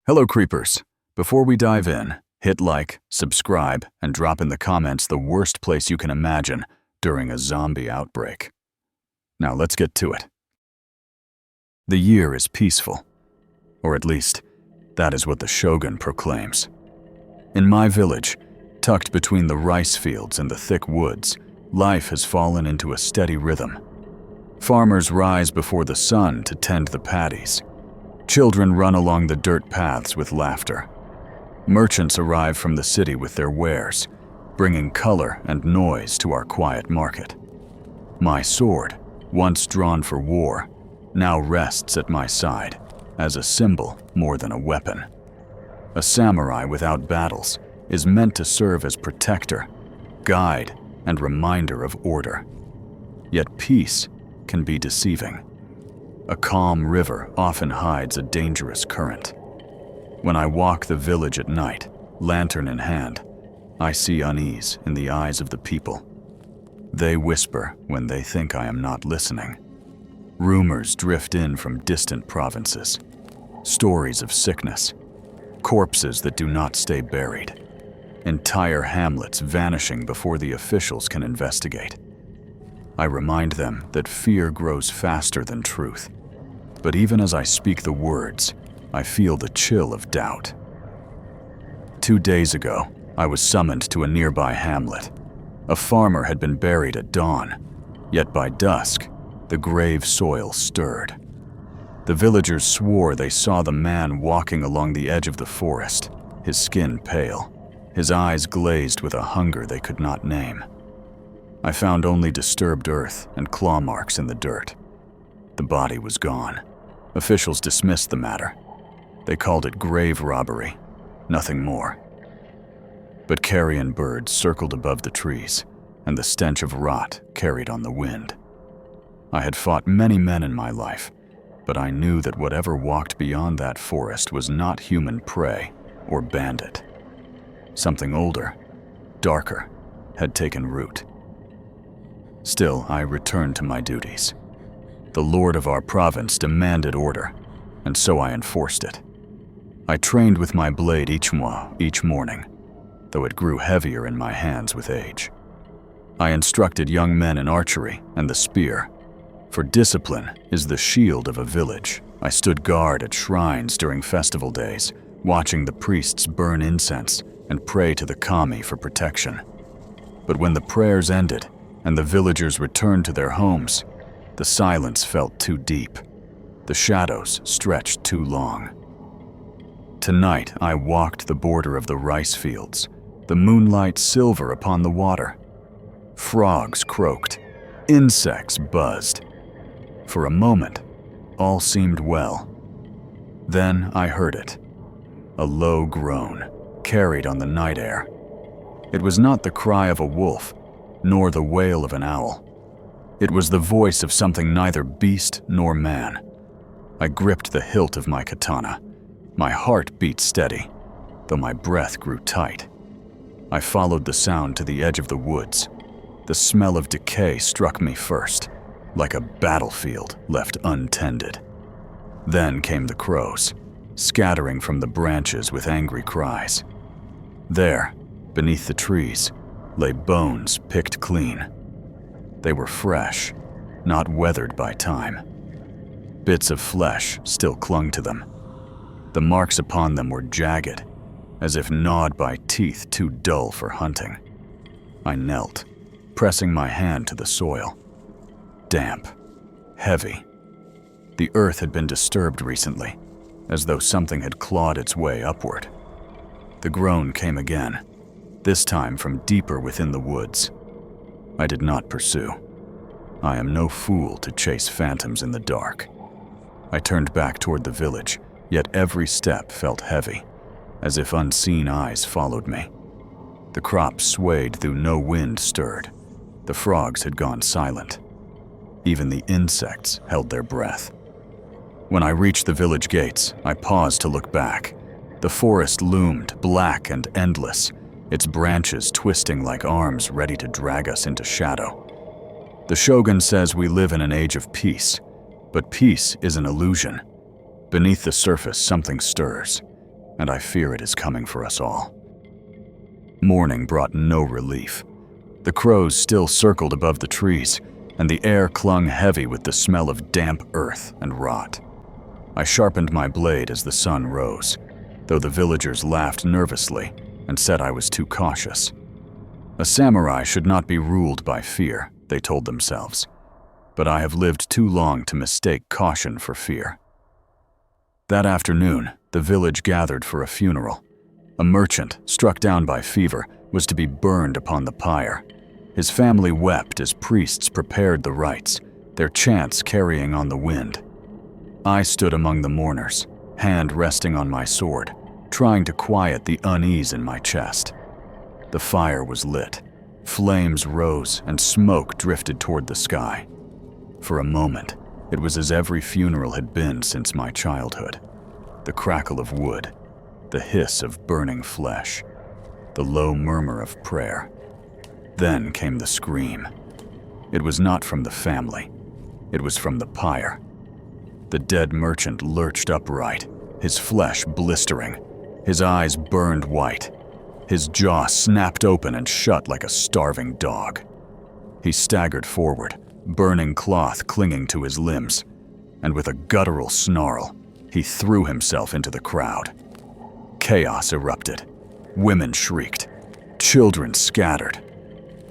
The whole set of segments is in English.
Hello, creepers. Before we dive in, hit like, subscribe, and drop in the comments the worst place you can imagine during a zombie outbreak. Now let's get to it. The year is peaceful. Or at least, that is what the shogun proclaims. In my village, tucked between the rice fields and the thick woods, life has fallen into a steady rhythm. Farmers rise before the sun to tend the paddies. Children run along the dirt paths with laughter. Merchants arrive from the city with their wares, bringing color and noise to our quiet market. My sword, once drawn for war, now rests at my side, as a symbol more than a weapon. A samurai without battles is meant to serve as protector, guide, and reminder of order. Yet peace can be deceiving. A calm river often hides a dangerous current. When I walk the village at night, lantern in hand, I see unease in the eyes of the people. They whisper when they think I am not listening. Rumors drift in from distant provinces. Stories of sickness. Corpses that do not stay buried. Entire hamlets vanishing before the officials can investigate. I remind them that fear grows faster than truth. But even as I speak the words, I feel the chill of doubt. 2 days ago, I was summoned to a nearby hamlet. A farmer had been buried at dawn, yet by dusk, the grave soil stirred. The villagers swore they saw the man walking along the edge of the forest, his skin pale, his eyes glazed with a hunger they could not name. I found only disturbed earth and claw marks in the dirt. The body was gone. Officials dismissed the matter. They called it grave robbery, nothing more. But carrion birds circled above the trees, and the stench of rot carried on the wind. I had fought many men in my life, but I knew that whatever walked beyond that forest was not human prey or bandit. Something older, darker, had taken root. Still, I returned to my duties. The lord of our province demanded order, and so I enforced it. I trained with my blade each morning, though it grew heavier in my hands with age. I instructed young men in archery and the spear, for discipline is the shield of a village. I stood guard at shrines during festival days, watching the priests burn incense and pray to the kami for protection. But when the prayers ended and the villagers returned to their homes, the silence felt too deep. The shadows stretched too long. Tonight, I walked the border of the rice fields, the moonlight silver upon the water. Frogs croaked, insects buzzed. For a moment, all seemed well. Then I heard it, a low groan, carried on the night air. It was not the cry of a wolf, nor the wail of an owl. It was the voice of something neither beast nor man. I gripped the hilt of my katana. My heart beat steady, though my breath grew tight. I followed the sound to the edge of the woods. The smell of decay struck me first, like a battlefield left untended. Then came the crows, scattering from the branches with angry cries. There, beneath the trees, lay bones picked clean. They were fresh, not weathered by time. Bits of flesh still clung to them. The marks upon them were jagged, as if gnawed by teeth too dull for hunting. I knelt, pressing my hand to the soil. Damp, heavy. The earth had been disturbed recently, as though something had clawed its way upward. The groan came again, this time from deeper within the woods. I did not pursue. I am no fool to chase phantoms in the dark. I turned back toward the village, yet every step felt heavy, as if unseen eyes followed me. The crops swayed though no wind stirred. The frogs had gone silent. Even the insects held their breath. When I reached the village gates, I paused to look back. The forest loomed, black and endless, its branches twisting like arms ready to drag us into shadow. The shogun says we live in an age of peace, but peace is an illusion. Beneath the surface, something stirs. and I fear it is coming for us all. Morning brought no relief. The crows still circled above the trees, and the air clung heavy with the smell of damp earth and rot. I sharpened my blade as the sun rose, though the villagers laughed nervously and said I was too cautious. A samurai should not be ruled by fear, they told themselves, but I have lived too long to mistake caution for fear. That afternoon, the village gathered for a funeral. A merchant, struck down by fever, was to be burned upon the pyre. His family wept as priests prepared the rites, their chants carrying on the wind. I stood among the mourners, hand resting on my sword, trying to quiet the unease in my chest. The fire was lit. Flames rose and smoke drifted toward the sky. For a moment, it was as every funeral had been since my childhood. The crackle of wood, the hiss of burning flesh, the low murmur of prayer. Then came the scream. It was not from the family. It was from the pyre. The dead merchant lurched upright, his flesh blistering. His eyes burned white. His jaw snapped open and shut like a starving dog. He staggered forward, burning cloth clinging to his limbs, and with a guttural snarl, he threw himself into the crowd. Chaos erupted. Women shrieked. Children scattered.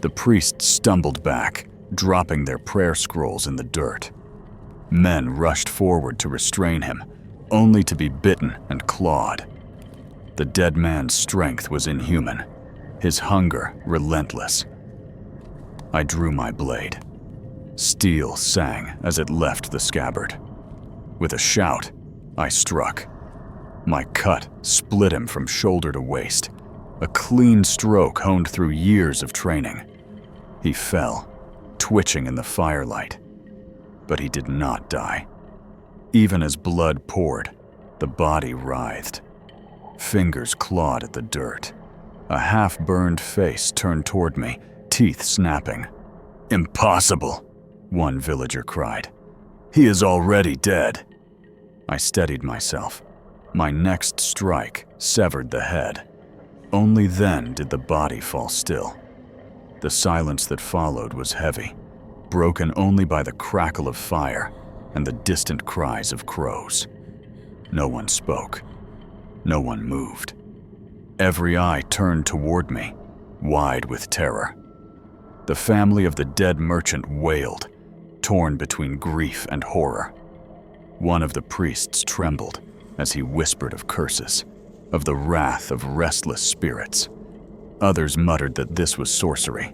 The priest stumbled back, dropping their prayer scrolls in the dirt. Men rushed forward to restrain him, only to be bitten and clawed. The dead man's strength was inhuman, his hunger relentless. I drew my blade. Steel sang as it left the scabbard. With a shout, I struck. My cut split him from shoulder to waist, a clean stroke honed through years of training. He fell, twitching in the firelight, but he did not die. Even as blood poured, the body writhed. Fingers clawed at the dirt. A half-burned face turned toward me, teeth snapping. "Impossible," one villager cried. "He is already dead." I steadied myself. My next strike severed the head. Only then did the body fall still. The silence that followed was heavy, broken only by the crackle of fire and the distant cries of crows. No one spoke. No one moved. Every eye turned toward me, wide with terror. The family of the dead merchant wailed, torn between grief and horror. One of the priests trembled as he whispered of curses, of the wrath of restless spirits. Others muttered that this was sorcery,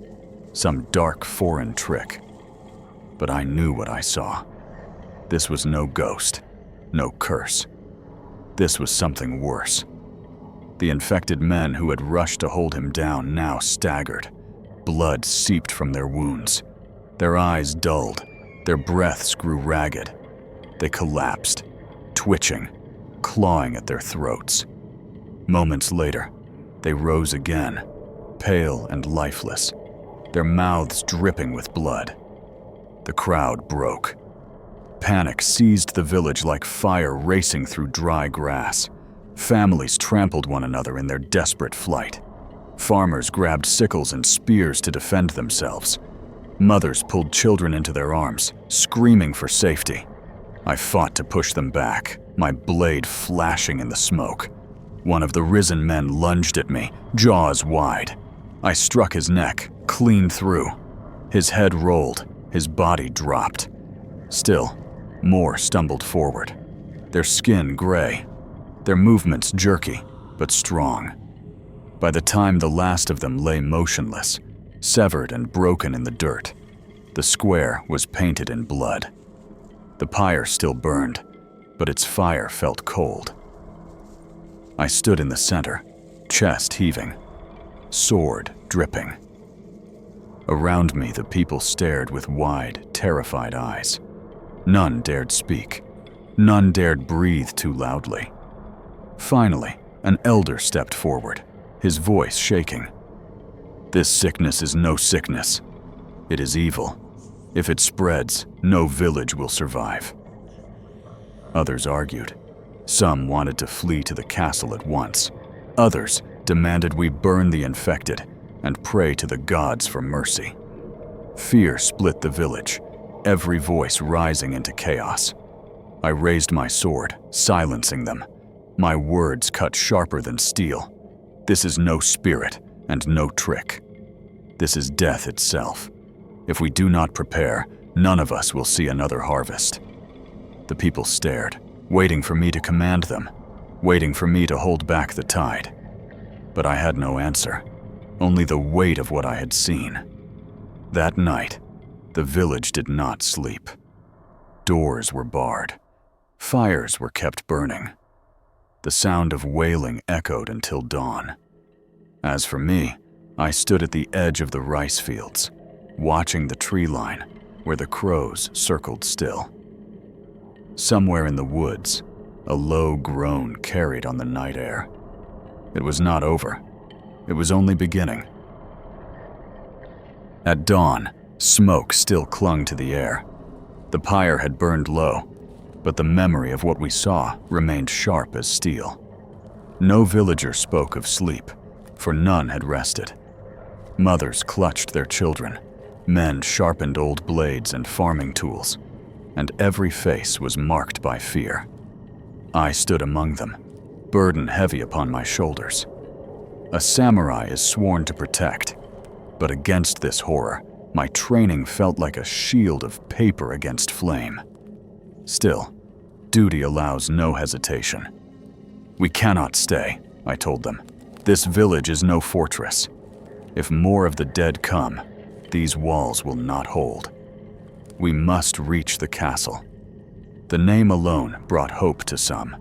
some dark foreign trick. But I knew what I saw. This was no ghost, no curse. This was something worse. The infected men who had rushed to hold him down now staggered. Blood seeped from their wounds. Their eyes dulled. Their breaths grew ragged. They collapsed, twitching, clawing at their throats. Moments later, they rose again, pale and lifeless, their mouths dripping with blood. The crowd broke. Panic seized the village like fire racing through dry grass. Families trampled one another in their desperate flight. Farmers grabbed sickles and spears to defend themselves. Mothers pulled children into their arms, screaming for safety. I fought to push them back, my blade flashing in the smoke. One of the risen men lunged at me, jaws wide. I struck his neck, clean through. His head rolled, his body dropped. Still, more stumbled forward, their skin gray, their movements jerky but strong. By the time the last of them lay motionless, severed and broken in the dirt, the square was painted in blood. The pyre still burned, but its fire felt cold. I stood in the center, chest heaving, sword dripping. Around me, the people stared with wide, terrified eyes. None dared speak. None dared breathe too loudly. Finally, an elder stepped forward, his voice shaking. "This sickness is no sickness. It is evil. If it spreads, no village will survive." Others argued. Some wanted to flee to the castle at once. Others demanded we burn the infected and pray to the gods for mercy. Fear split the village, every voice rising into chaos. I raised my sword, silencing them. My words cut sharper than steel. This is no spirit and no trick. This is death itself. If we do not prepare, none of us will see another harvest. The people stared, waiting for me to command them, waiting for me to hold back the tide. But I had no answer, only the weight of what I had seen. That night, the village did not sleep. Doors were barred. Fires were kept burning. The sound of wailing echoed until dawn. As for me, I stood at the edge of the rice fields, watching the tree line where the crows circled still. Somewhere in the woods, a low groan carried on the night air. It was not over. It was only beginning. At dawn, smoke still clung to the air. The pyre had burned low, but the memory of what we saw remained sharp as steel. No villager spoke of sleep, for none had rested. Mothers clutched their children, men sharpened old blades and farming tools, and every face was marked by fear. I stood among them, burden heavy upon my shoulders. A samurai is sworn to protect, but against this horror, my training felt like a shield of paper against flame. Still, duty allows no hesitation. We cannot stay, I told them. This village is no fortress. If more of the dead come, these walls will not hold. We must reach the castle. The name alone brought hope to some.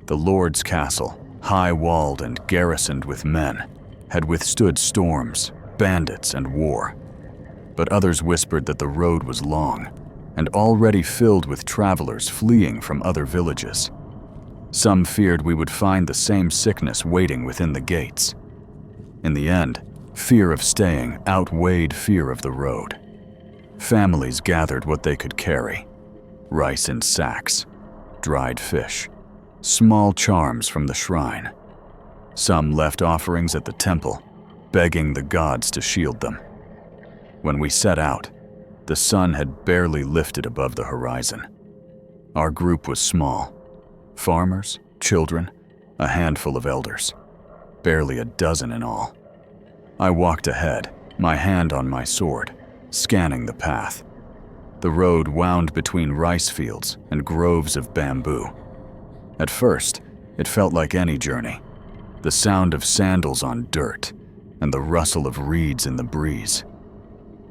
The Lord's castle, high-walled and garrisoned with men, had withstood storms, bandits, and war. But others whispered that the road was long and already filled with travelers fleeing from other villages. Some feared we would find the same sickness waiting within the gates. In the end, fear of staying outweighed fear of the road. Families gathered what they could carry: rice in sacks, dried fish, small charms from the shrine. Some left offerings at the temple, begging the gods to shield them. When we set out, the sun had barely lifted above the horizon. Our group was small: farmers, children, a handful of elders, barely a dozen in all. I walked ahead, my hand on my sword, scanning the path. The road wound between rice fields and groves of bamboo. At first, it felt like any journey: the sound of sandals on dirt and the rustle of reeds in the breeze.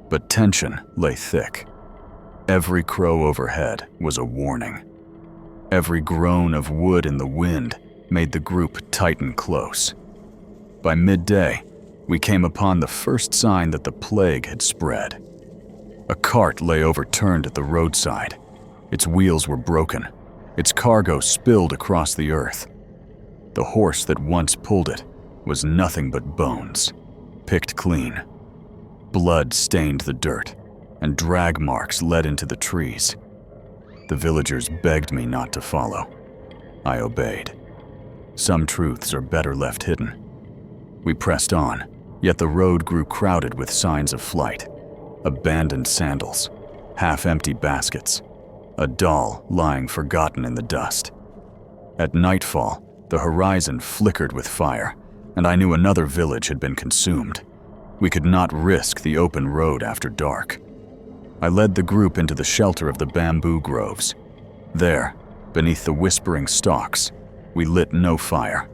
But tension lay thick. Every crow overhead was a warning. Every groan of wood in the wind made the group tighten close. By midday, we came upon the first sign that the plague had spread. A cart lay overturned at the roadside. Its wheels were broken. Its cargo spilled across the earth. The horse that once pulled it was nothing but bones, picked clean. Blood stained the dirt, and drag marks led into the trees. The villagers begged me not to follow. I obeyed. Some truths are better left hidden. We pressed on, yet the road grew crowded with signs of flight: abandoned sandals, half-empty baskets, a doll lying forgotten in the dust. At nightfall, the horizon flickered with fire, and I knew another village had been consumed. We could not risk the open road after dark. I led the group into the shelter of the bamboo groves. There, beneath the whispering stalks, we lit no fire.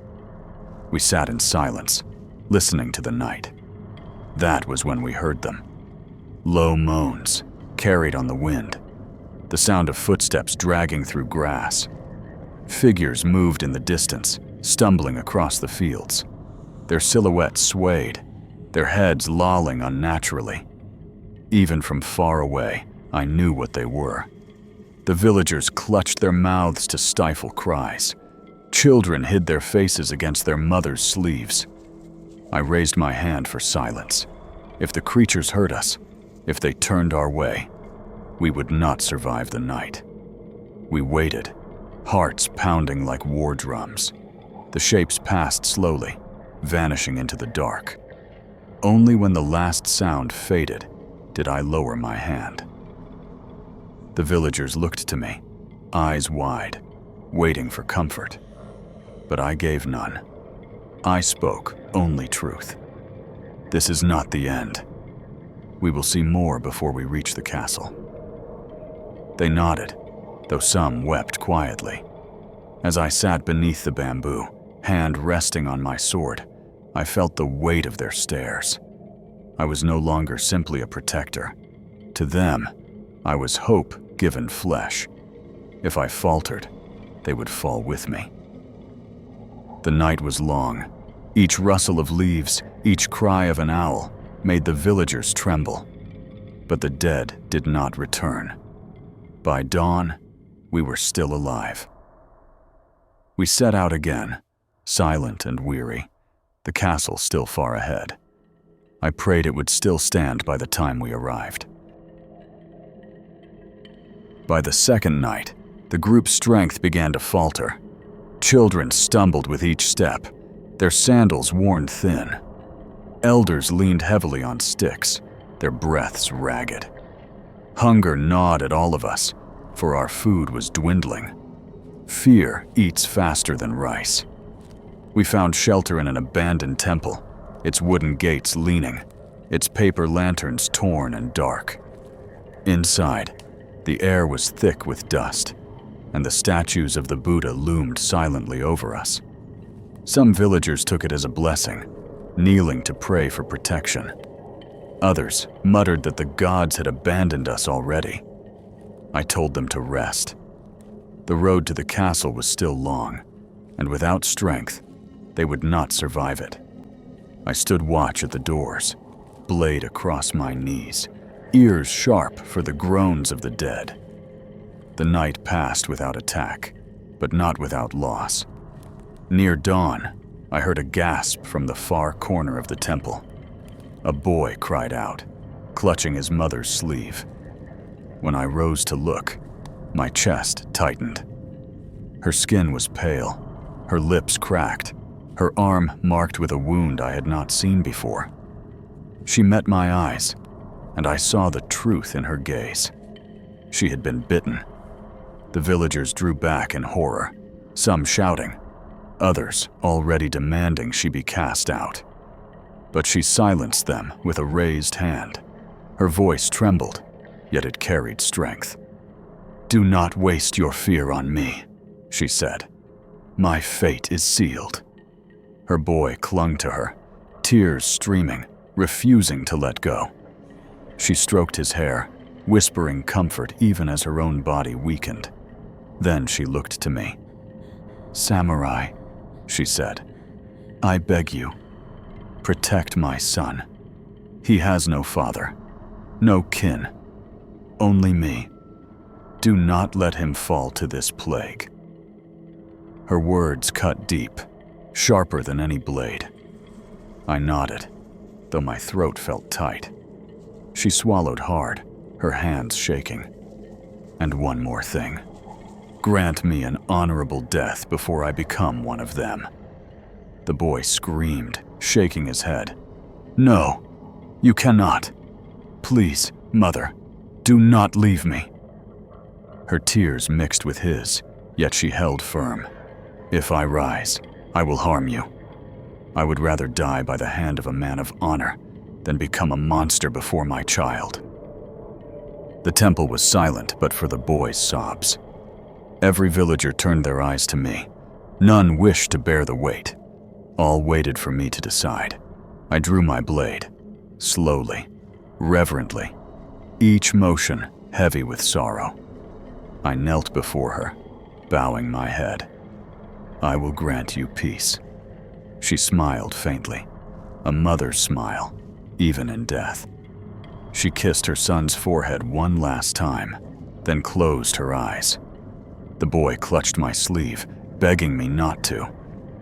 We sat in silence, listening to the night. That was when we heard them. Low moans, carried on the wind. The sound of footsteps dragging through grass. Figures moved in the distance, stumbling across the fields. Their silhouettes swayed, their heads lolling unnaturally. Even from far away, I knew what they were. The villagers clutched their mouths to stifle cries. Children hid their faces against their mothers' sleeves. I raised my hand for silence. If the creatures heard us, if they turned our way, we would not survive the night. We waited, hearts pounding like war drums. The shapes passed slowly, vanishing into the dark. Only when the last sound faded did I lower my hand. The villagers looked to me, eyes wide, waiting for comfort. But I gave none. I spoke only truth. This is not the end. We will see more before we reach the castle. They nodded, though some wept quietly. As I sat beneath the bamboo, hand resting on my sword, I felt the weight of their stares. I was no longer simply a protector. To them, I was hope given flesh. If I faltered, they would fall with me. The night was long. Each rustle of leaves, each cry of an owl, made the villagers tremble. But the dead did not return. By dawn, we were still alive. We set out again, silent and weary, the castle still far ahead. I prayed it would still stand by the time we arrived. By the second night, the group's strength began to falter. Children stumbled with each step, their sandals worn thin. Elders leaned heavily on sticks, their breaths ragged. Hunger gnawed at all of us, for our food was dwindling. Fear eats faster than rice. We found shelter in an abandoned temple, its wooden gates leaning, its paper lanterns torn and dark. Inside, the air was thick with dust, and the statues of the Buddha loomed silently over us. Some villagers took it as a blessing, kneeling to pray for protection. Others muttered that the gods had abandoned us already. I told them to rest. The road to the castle was still long, and without strength, they would not survive it. I stood watch at the doors, blade across my knees, ears sharp for the groans of the dead. The night passed without attack, but not without loss. Near dawn, I heard a gasp from the far corner of the temple. A boy cried out, clutching his mother's sleeve. When I rose to look, my chest tightened. Her skin was pale, her lips cracked, her arm marked with a wound I had not seen before. She met my eyes, and I saw the truth in her gaze. She had been bitten. The villagers drew back in horror, some shouting, others already demanding she be cast out. But she silenced them with a raised hand. Her voice trembled, yet it carried strength. "Do not waste your fear on me," she said. "My fate is sealed." Her boy clung to her, tears streaming, refusing to let go. She stroked his hair, whispering comfort even as her own body weakened. Then she looked to me. "Samurai," she said, "I beg you, protect my son. He has no father, no kin, only me. Do not let him fall to this plague." Her words cut deep, sharper than any blade. I nodded, though my throat felt tight. She swallowed hard, her hands shaking. "And one more thing. Grant me an honorable death before I become one of them." The boy screamed, shaking his head. "No, you cannot. Please, mother, do not leave me." Her tears mixed with his, yet she held firm. "If I rise, I will harm you. I would rather die by the hand of a man of honor than become a monster before my child." The temple was silent but for the boy's sobs. Every villager turned their eyes to me. None wished to bear the weight. All waited for me to decide. I drew my blade, slowly, reverently, each motion heavy with sorrow. I knelt before her, bowing my head. "I will grant you peace." She smiled faintly, a mother's smile, even in death. She kissed her son's forehead one last time, then closed her eyes. The boy clutched my sleeve, begging me not to.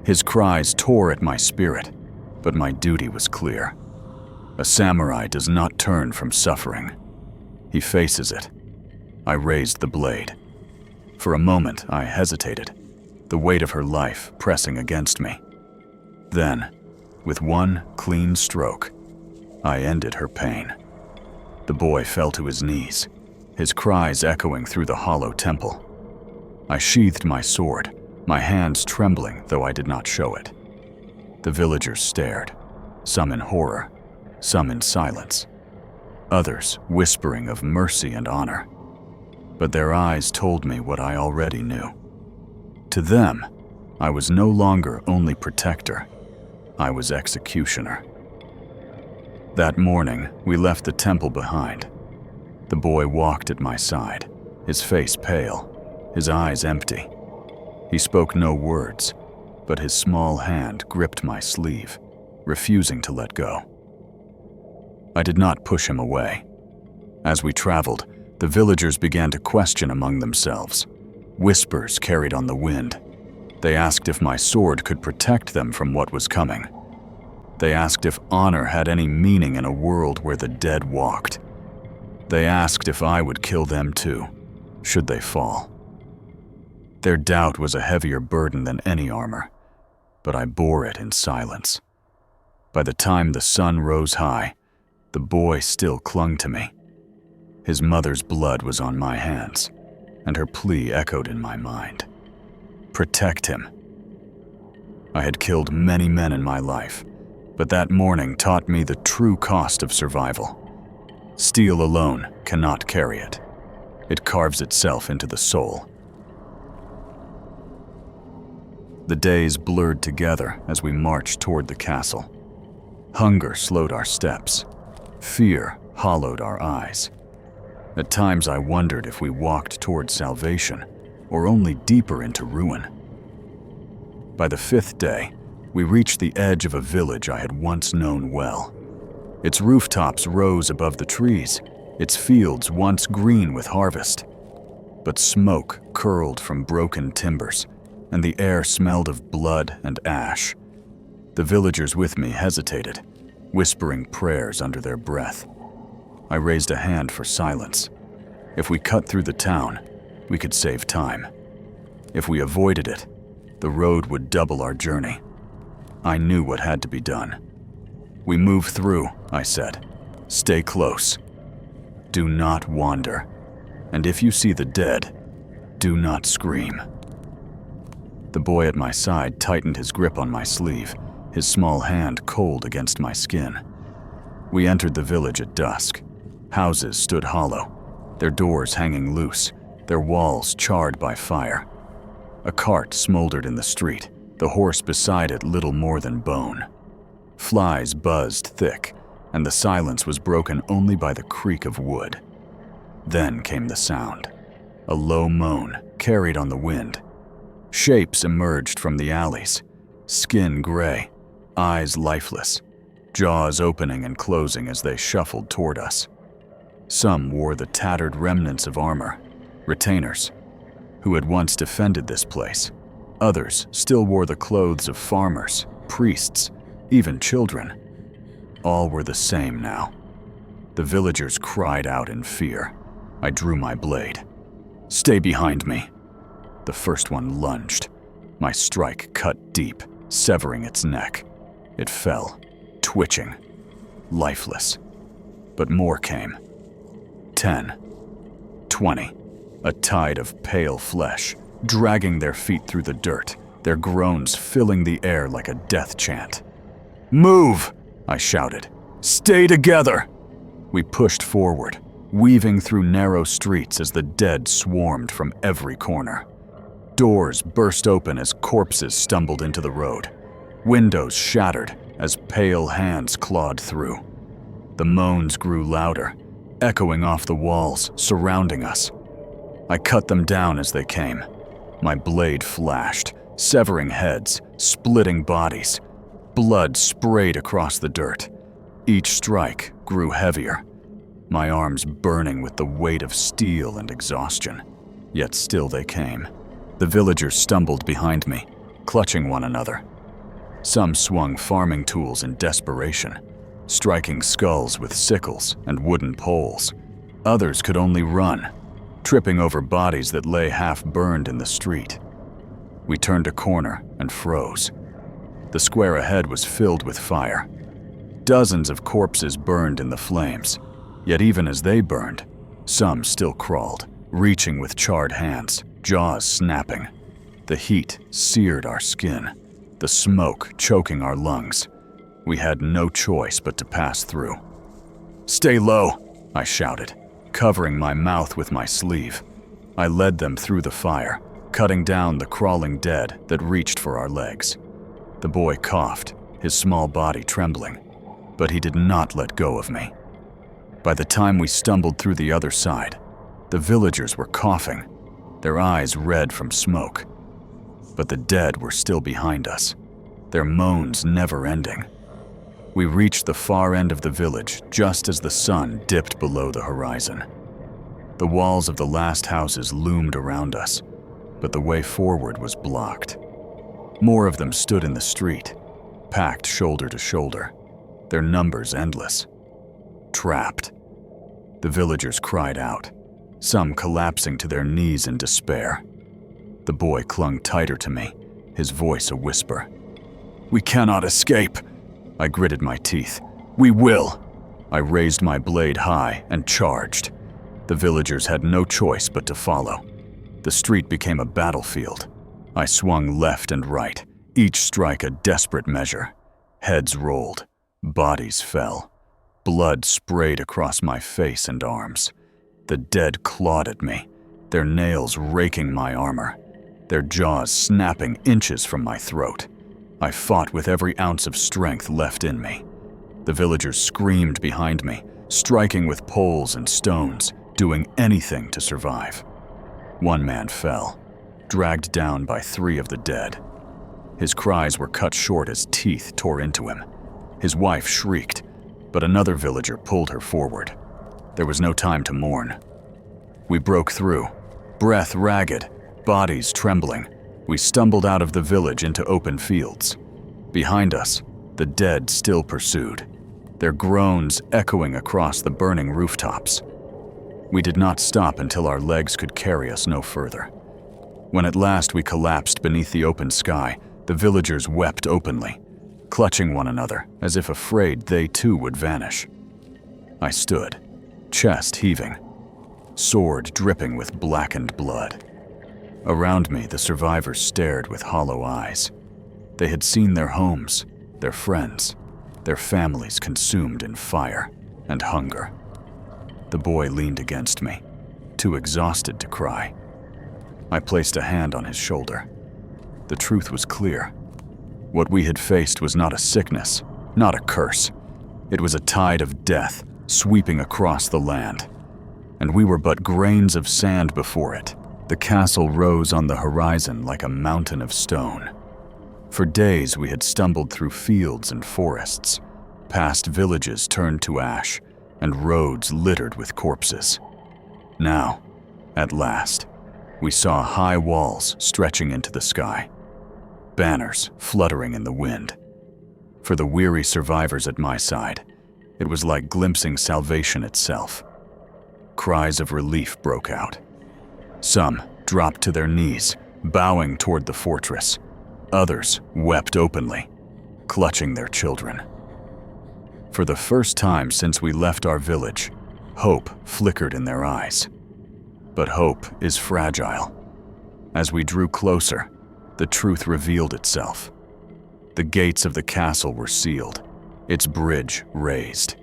His cries tore at my spirit, but my duty was clear. A samurai does not turn from suffering. He faces it. I raised the blade. For a moment, I hesitated, the weight of her life pressing against me. Then, with one clean stroke, I ended her pain. The boy fell to his knees, his cries echoing through the hollow temple. I sheathed my sword, my hands trembling though I did not show it. The villagers stared, some in horror, some in silence, others whispering of mercy and honor. But their eyes told me what I already knew. To them, I was no longer only protector, I was executioner. That morning, we left the temple behind. The boy walked at my side, his face pale, his eyes empty. He spoke no words, but his small hand gripped my sleeve, refusing to let go. I did not push him away. As we traveled, the villagers began to question among themselves. Whispers carried on the wind. They asked if my sword could protect them from what was coming. They asked if honor had any meaning in a world where the dead walked. They asked if I would kill them too, should they fall. Their doubt was a heavier burden than any armor, but I bore it in silence. By the time the sun rose high, the boy still clung to me. His mother's blood was on my hands, and her plea echoed in my mind. Protect him. I had killed many men in my life, but that morning taught me the true cost of survival. Steel alone cannot carry it. It carves itself into the soul. The days blurred together as we marched toward the castle. Hunger slowed our steps. Fear hollowed our eyes. At times I wondered if we walked toward salvation or only deeper into ruin. By the 5th day, we reached the edge of a village I had once known well. Its rooftops rose above the trees, its fields once green with harvest. But smoke curled from broken timbers, and the air smelled of blood and ash. The villagers with me hesitated, whispering prayers under their breath. I raised a hand for silence. If we cut through the town, we could save time. If we avoided it, the road would double our journey. I knew what had to be done. We move through, I said. Stay close. Do not wander. And if you see the dead, do not scream. The boy at my side tightened his grip on my sleeve, his small hand cold against my skin. We entered the village at dusk. Houses stood hollow, their doors hanging loose, their walls charred by fire. A cart smoldered in the street, the horse beside it little more than bone. Flies buzzed thick, and the silence was broken only by the creak of wood. Then came the sound, a low moan carried on the wind. Shapes emerged from the alleys, skin gray, eyes lifeless, jaws opening and closing as they shuffled toward us. Some wore the tattered remnants of armor, retainers, who had once defended this place. Others still wore the clothes of farmers, priests, even children. All were the same now. The villagers cried out in fear. I drew my blade. "Stay behind me." The first one lunged. My strike cut deep, severing its neck. It fell, twitching, lifeless. But more came. 10, 20, a tide of pale flesh, dragging their feet through the dirt, their groans filling the air like a death chant. "Move!" I shouted. "Stay together!" We pushed forward, weaving through narrow streets as the dead swarmed from every corner. Doors burst open as corpses stumbled into the road. Windows shattered as pale hands clawed through. The moans grew louder, echoing off the walls surrounding us. I cut them down as they came. My blade flashed, severing heads, splitting bodies. Blood sprayed across the dirt. Each strike grew heavier, my arms burning with the weight of steel and exhaustion. Yet still they came. The villagers stumbled behind me, clutching one another. Some swung farming tools in desperation, striking skulls with sickles and wooden poles. Others could only run, tripping over bodies that lay half-burned in the street. We turned a corner and froze. The square ahead was filled with fire. Dozens of corpses burned in the flames, yet even as they burned, some still crawled, reaching with charred hands, jaws snapping. The heat seared our skin, the smoke choking our lungs. We had no choice but to pass through. "Stay low," I shouted, covering my mouth with my sleeve. I led them through the fire, cutting down the crawling dead that reached for our legs. The boy coughed, his small body trembling, but he did not let go of me. By the time we stumbled through the other side, the villagers were coughing, their eyes red from smoke. But the dead were still behind us, their moans never ending. We reached the far end of the village just as the sun dipped below the horizon. The walls of the last houses loomed around us, but the way forward was blocked. More of them stood in the street, packed shoulder to shoulder, their numbers endless. Trapped. The villagers cried out, some collapsing to their knees in despair. The boy clung tighter to me, his voice a whisper. "We cannot escape." I gritted my teeth. "We will." I raised my blade high and charged. The villagers had no choice but to follow. The street became a battlefield. I swung left and right, each strike a desperate measure. Heads rolled, bodies fell. Blood sprayed across my face and arms. The dead clawed at me, their nails raking my armor, their jaws snapping inches from my throat. I fought with every ounce of strength left in me. The villagers screamed behind me, striking with poles and stones, doing anything to survive. One man fell, dragged down by 3 of the dead. His cries were cut short as teeth tore into him. His wife shrieked, but another villager pulled her forward. There was no time to mourn. We broke through, breath ragged, bodies trembling. We stumbled out of the village into open fields. Behind us, the dead still pursued, their groans echoing across the burning rooftops. We did not stop until our legs could carry us no further. When at last we collapsed beneath the open sky, the villagers wept openly, clutching one another as if afraid they too would vanish. I stood, chest heaving, sword dripping with blackened blood. Around me, the survivors stared with hollow eyes. They had seen their homes, their friends, their families consumed in fire and hunger. The boy leaned against me, too exhausted to cry. I placed a hand on his shoulder. The truth was clear. What we had faced was not a sickness, not a curse. It was a tide of death sweeping across the land, and we were but grains of sand before it. The castle rose on the horizon like a mountain of stone. For days we had stumbled through fields and forests, past villages turned to ash, and roads littered with corpses. Now, at last, we saw high walls stretching into the sky, banners fluttering in the wind. For the weary survivors at my side, it was like glimpsing salvation itself. Cries of relief broke out. Some dropped to their knees, bowing toward the fortress. Others wept openly, clutching their children. For the first time since we left our village, hope flickered in their eyes. But hope is fragile. As we drew closer, the truth revealed itself. The gates of the castle were sealed, its bridge raised.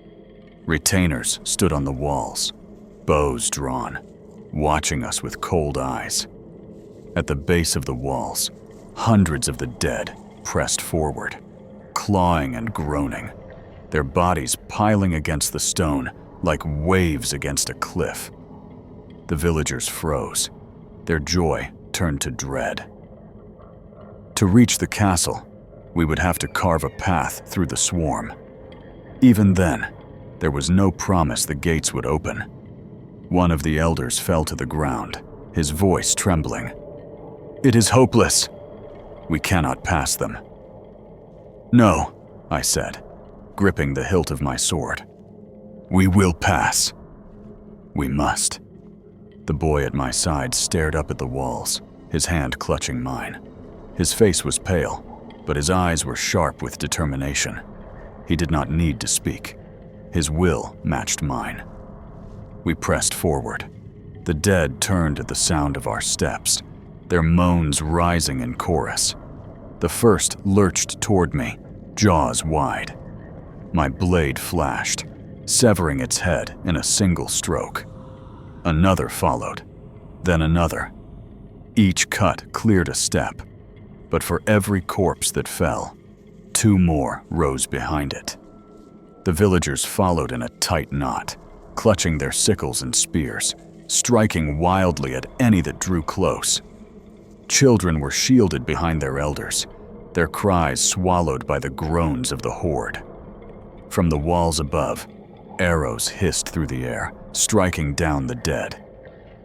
Retainers stood on the walls, bows drawn, watching us with cold eyes. At the base of the walls, hundreds of the dead pressed forward, clawing and groaning, their bodies piling against the stone like waves against a cliff. The villagers froze, their joy turned to dread. To reach the castle, we would have to carve a path through the swarm. Even then, there was no promise the gates would open. One of the elders fell to the ground, his voice trembling. "It is hopeless. We cannot pass them." "No," I said, gripping the hilt of my sword. "We will pass. We must." The boy at my side stared up at the walls, his hand clutching mine. His face was pale, but his eyes were sharp with determination. He did not need to speak. His will matched mine. We pressed forward. The dead turned at the sound of our steps, their moans rising in chorus. The first lurched toward me, jaws wide. My blade flashed, severing its head in a single stroke. Another followed, then another. Each cut cleared a step, but for every corpse that fell, 2 more rose behind it. The villagers followed in a tight knot, clutching their sickles and spears, striking wildly at any that drew close. Children were shielded behind their elders, their cries swallowed by the groans of the horde. From the walls above, arrows hissed through the air, striking down the dead.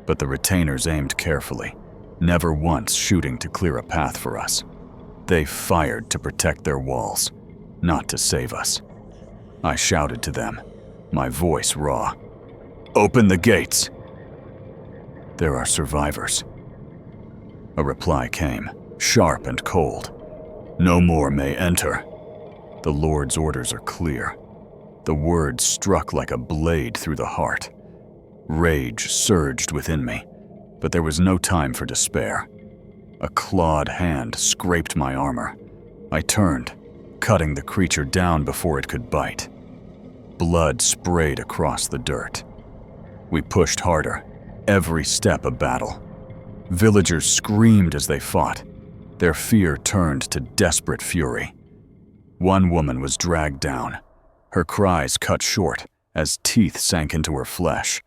But the retainers aimed carefully, never once shooting to clear a path for us. They fired to protect their walls, not to save us. I shouted to them, my voice raw. "Open the gates!" "There are survivors." A reply came, sharp and cold. "No more may enter. The Lord's orders are clear." The words struck like a blade through the heart. Rage surged within me, but there was no time for despair. A clawed hand scraped my armor. I turned, cutting the creature down before it could bite. Blood sprayed across the dirt. We pushed harder, every step a battle. Villagers screamed as they fought. Their fear turned to desperate fury. One woman was dragged down, her cries cut short as teeth sank into her flesh.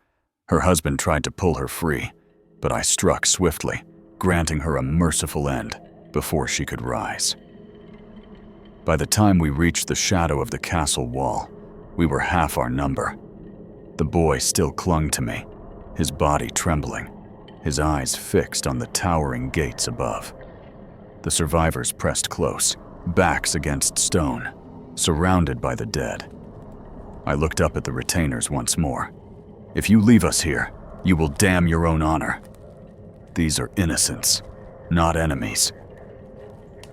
Her husband tried to pull her free, but I struck swiftly, granting her a merciful end before she could rise. By the time we reached the shadow of the castle wall, we were half our number. The boy still clung to me, his body trembling, his eyes fixed on the towering gates above. The survivors pressed close, backs against stone, surrounded by the dead. I looked up at the retainers once more. "If you leave us here, you will damn your own honor. These are innocents, not enemies."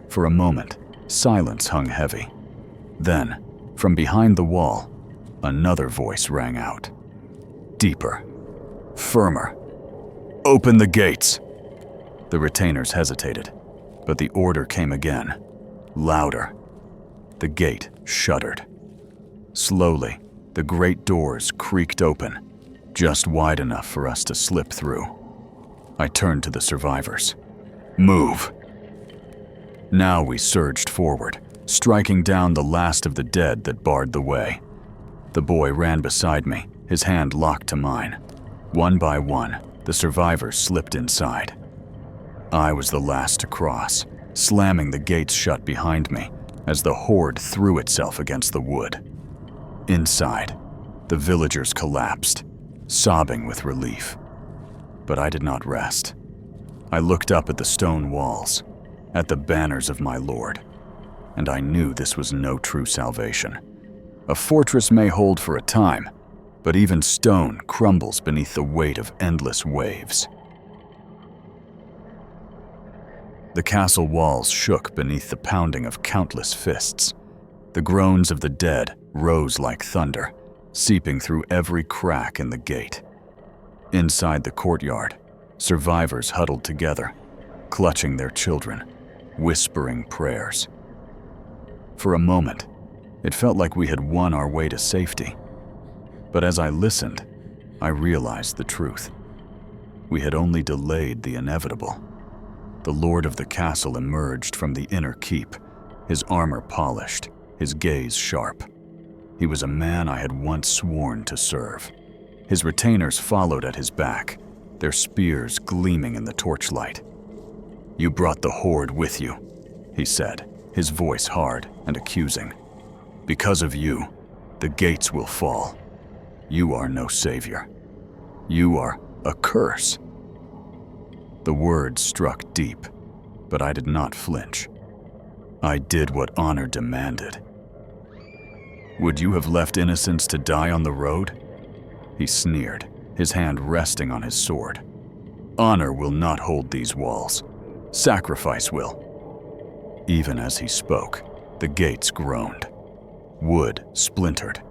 For a moment, silence hung heavy. Then, from behind the wall, another voice rang out. Deeper, firmer. "Open the gates!" The retainers hesitated, but the order came again, louder. The gate shuddered. Slowly, the great doors creaked open, just wide enough for us to slip through. I turned to the survivors. "Move!" Now we surged forward, striking down the last of the dead that barred the way. The boy ran beside me, his hand locked to mine. One by one, the survivors slipped inside. I was the last to cross, slamming the gates shut behind me as the horde threw itself against the wood. Inside, the villagers collapsed, sobbing with relief. But I did not rest. I looked up at the stone walls, at the banners of my Lord, and I knew this was no true salvation. A fortress may hold for a time, but even stone crumbles beneath the weight of endless waves. The castle walls shook beneath the pounding of countless fists. The groans of the dead rose like thunder, seeping through every crack in the gate. Inside the courtyard, survivors huddled together, clutching their children, whispering prayers. For a moment, it felt like we had won our way to safety. But as I listened, I realized the truth. We had only delayed the inevitable. The lord of the castle emerged from the inner keep, his armor polished, his gaze sharp. He was a man I had once sworn to serve. His retainers followed at his back, their spears gleaming in the torchlight. "You brought the horde with you," he said, his voice hard and accusing. "Because of you, the gates will fall. You are no savior. You are a curse." The words struck deep, but I did not flinch. I did what honor demanded. "Would you have left innocents to die on the road?" He sneered, his hand resting on his sword. Honor will not hold these walls. Sacrifice will." Even as he spoke, the gates groaned. Wood splintered.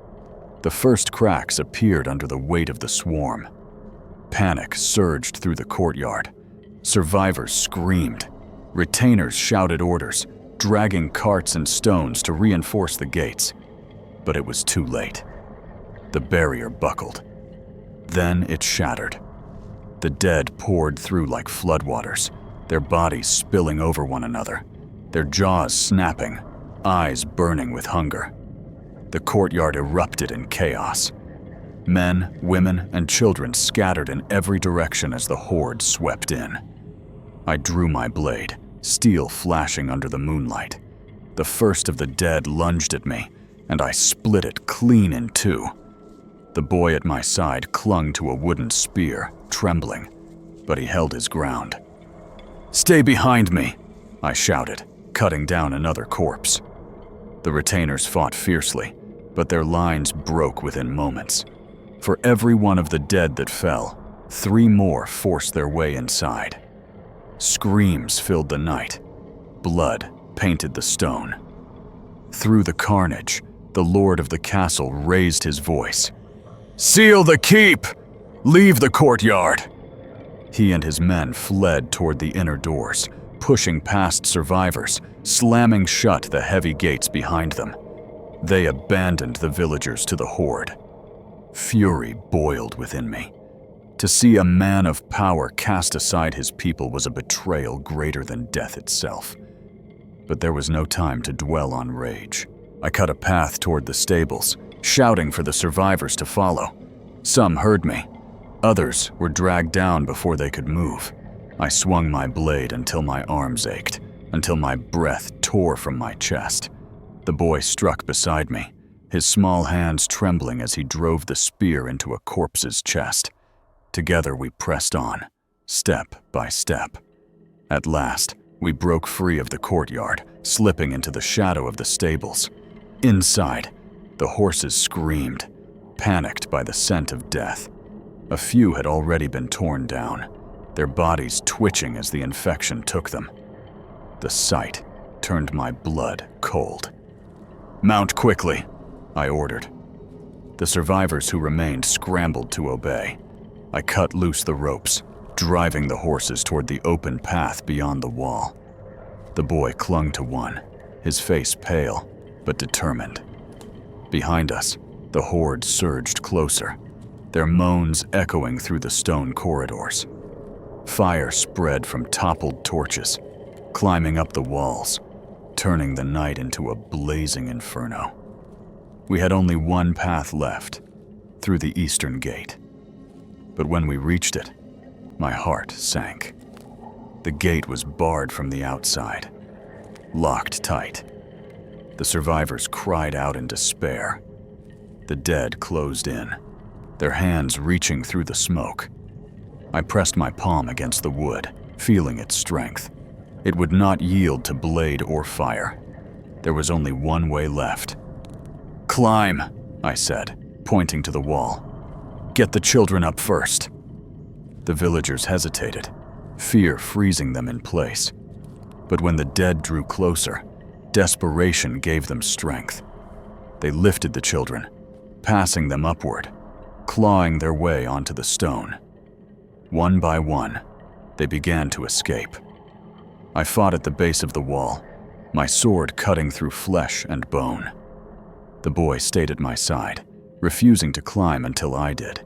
The first cracks appeared under the weight of the swarm. Panic surged through the courtyard. Survivors screamed. Retainers shouted orders, dragging carts and stones to reinforce the gates. But it was too late. The barrier buckled. Then it shattered. The dead poured through like floodwaters, their bodies spilling over one another, their jaws snapping, eyes burning with hunger. The courtyard erupted in chaos. Men, women, and children scattered in every direction as the horde swept in. I drew my blade, steel flashing under the moonlight. The first of the dead lunged at me, and I split it clean in two. The boy at my side clung to a wooden spear, trembling, but he held his ground. "Stay behind me," I shouted, cutting down another corpse. The retainers fought fiercely, but their lines broke within moments. For every one of the dead that fell, 3 more forced their way inside. Screams filled the night. Blood painted the stone. Through the carnage, the lord of the castle raised his voice. "Seal the keep! Leave the courtyard!" He and his men fled toward the inner doors, pushing past survivors, slamming shut the heavy gates behind them. They abandoned the villagers to the horde. Fury boiled within me. To see a man of power cast aside his people was a betrayal greater than death itself. But there was no time to dwell on rage. I cut a path toward the stables, shouting for the survivors to follow. Some heard me. Others were dragged down before they could move. I swung my blade until my arms ached, until my breath tore from my chest. The boy struck beside me, his small hands trembling as he drove the spear into a corpse's chest. Together we pressed on, step by step. At last, we broke free of the courtyard, slipping into the shadow of the stables. Inside, the horses screamed, panicked by the scent of death. A few had already been torn down, their bodies twitching as the infection took them. The sight turned my blood cold. "Mount quickly," I ordered. The survivors who remained scrambled to obey. I cut loose the ropes, driving the horses toward the open path beyond the wall. The boy clung to one, his face pale but determined. Behind us, the horde surged closer, their moans echoing through the stone corridors. Fire spread from toppled torches, climbing up the walls, turning the night into a blazing inferno. We had only one path left, through the eastern gate. But when we reached it, my heart sank. The gate was barred from the outside, locked tight. The survivors cried out in despair. The dead closed in, their hands reaching through the smoke. I pressed my palm against the wood, feeling its strength. It would not yield to blade or fire. There was only one way left. "Climb," I said, pointing to the wall. "Get the children up first." The villagers hesitated, fear freezing them in place. But when the dead drew closer, desperation gave them strength. They lifted the children, passing them upward, clawing their way onto the stone. One by one, they began to escape. I fought at the base of the wall, my sword cutting through flesh and bone. The boy stayed at my side, refusing to climb until I did.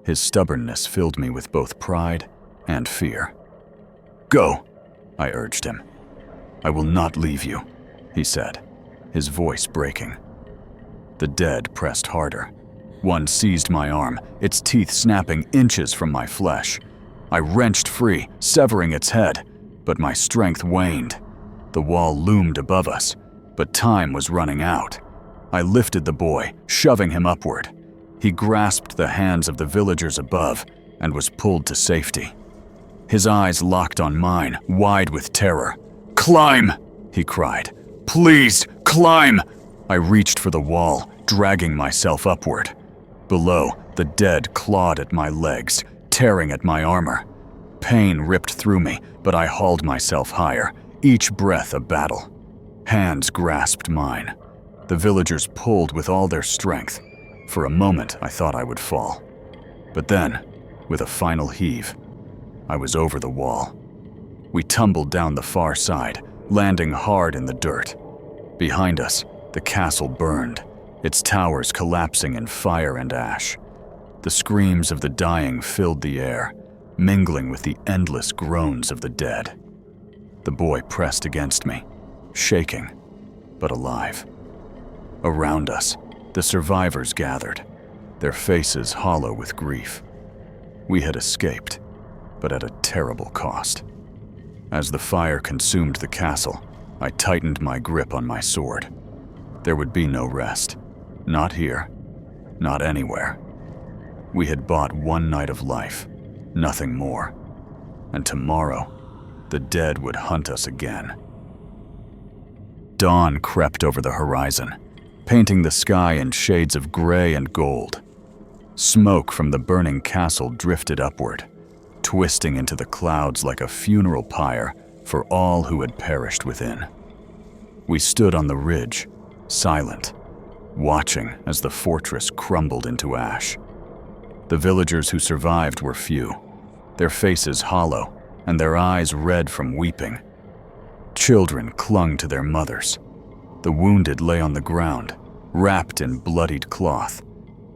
His stubbornness filled me with both pride and fear. "Go," I urged him. "I will not leave you," he said, his voice breaking. The dead pressed harder. One seized my arm, its teeth snapping inches from my flesh. I wrenched free, severing its head, but my strength waned. The wall loomed above us, but time was running out. I lifted the boy, shoving him upward. He grasped the hands of the villagers above and was pulled to safety. His eyes locked on mine, wide with terror. "Climb!" he cried. "Please, climb!" I reached for the wall, dragging myself upward. Below, the dead clawed at my legs, tearing at my armor. pain ripped through me, but I hauled myself higher, each breath a battle. Hands grasped mine. The villagers pulled with all their strength. For a moment, I thought I would fall. But then, with a final heave, I was over the wall. We tumbled down the far side, landing hard in the dirt. Behind us, the castle burned, its towers collapsing in fire and ash. The screams of the dying filled the air, mingling with the endless groans of the dead. The boy pressed against me, shaking, but alive. Around us, the survivors gathered, their faces hollow with grief. We had escaped, but at a terrible cost. As the fire consumed the castle, I tightened my grip on my sword. There would be no rest. Not here. Not anywhere. We had bought one night of life, nothing more. And tomorrow, the dead would hunt us again. Dawn crept over the horizon, painting the sky in shades of gray and gold. Smoke from the burning castle drifted upward, twisting into the clouds like a funeral pyre for all who had perished within. We stood on the ridge, silent, watching as the fortress crumbled into ash. The villagers who survived were few, their faces hollow and their eyes red from weeping. Children clung to their mothers. The wounded lay on the ground, wrapped in bloodied cloth,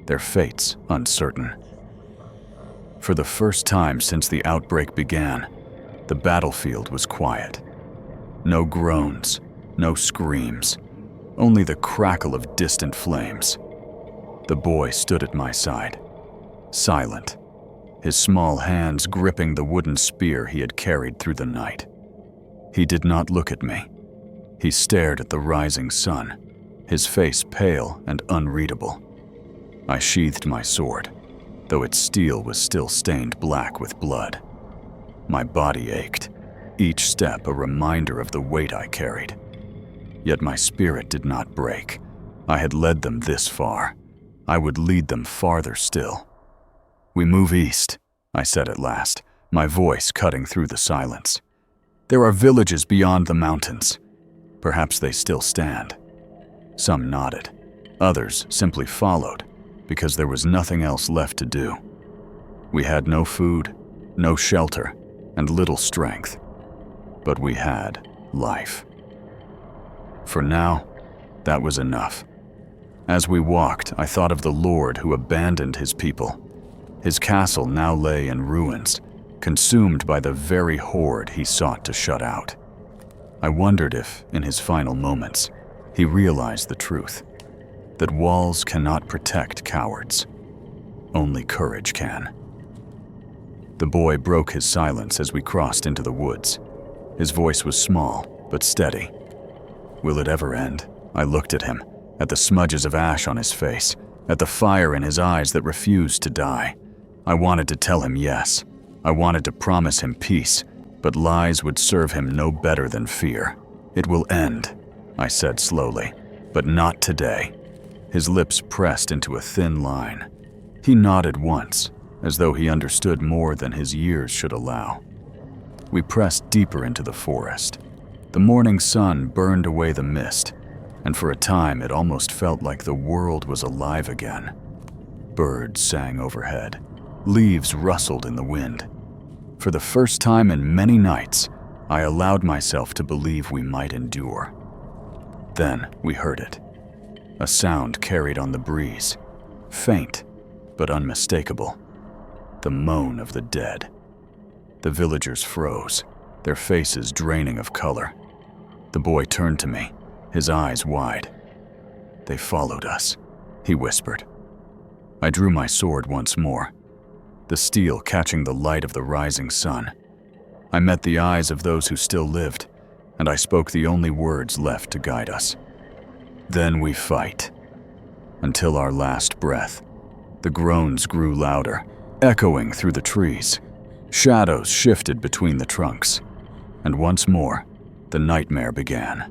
their fates uncertain. For the first time since the outbreak began, the battlefield was quiet. No groans, no screams, only the crackle of distant flames. The boy stood at my side, silent, his small hands gripping the wooden spear he had carried through the night. He did not look at me. He stared at the rising sun, his face pale and unreadable. I sheathed my sword, though its steel was still stained black with blood. My body ached, each step a reminder of the weight I carried. Yet my spirit did not break. I had led them this far. I would lead them farther still. "We move east," I said at last, my voice cutting through the silence. "There are villages beyond the mountains. Perhaps they still stand." Some nodded. Others simply followed, because there was nothing else left to do. We had no food, no shelter, and little strength. But we had life. For now, that was enough. As we walked, I thought of the Lord who abandoned his people. His castle now lay in ruins, consumed by the very horde he sought to shut out. I wondered if, in his final moments, he realized the truth, that walls cannot protect cowards. Only courage can. The boy broke his silence as we crossed into the woods. His voice was small, but steady. Will it ever end? I looked at him, at the smudges of ash on his face, at the fire in his eyes that refused to die. I wanted to tell him yes. I wanted to promise him peace, but lies would serve him no better than fear. "It will end," I said slowly, "but not today." His lips pressed into a thin line. He nodded once, as though he understood more than his years should allow. We pressed deeper into the forest. The morning sun burned away the mist, and for a time it almost felt like the world was alive again. Birds sang overhead. Leaves rustled in the wind. For the first time in many nights, I allowed myself to believe we might endure. Then we heard it. A sound carried on the breeze, faint but unmistakable. The moan of the dead. The villagers froze, their faces draining of color. The boy turned to me, his eyes wide. "They followed us," he whispered. I drew my sword once more, the steel catching the light of the rising sun. I met the eyes of those who still lived, and I spoke the only words left to guide us. "Then we fight." Until our last breath. The groans grew louder, echoing through the trees. Shadows shifted between the trunks, and once more, the nightmare began.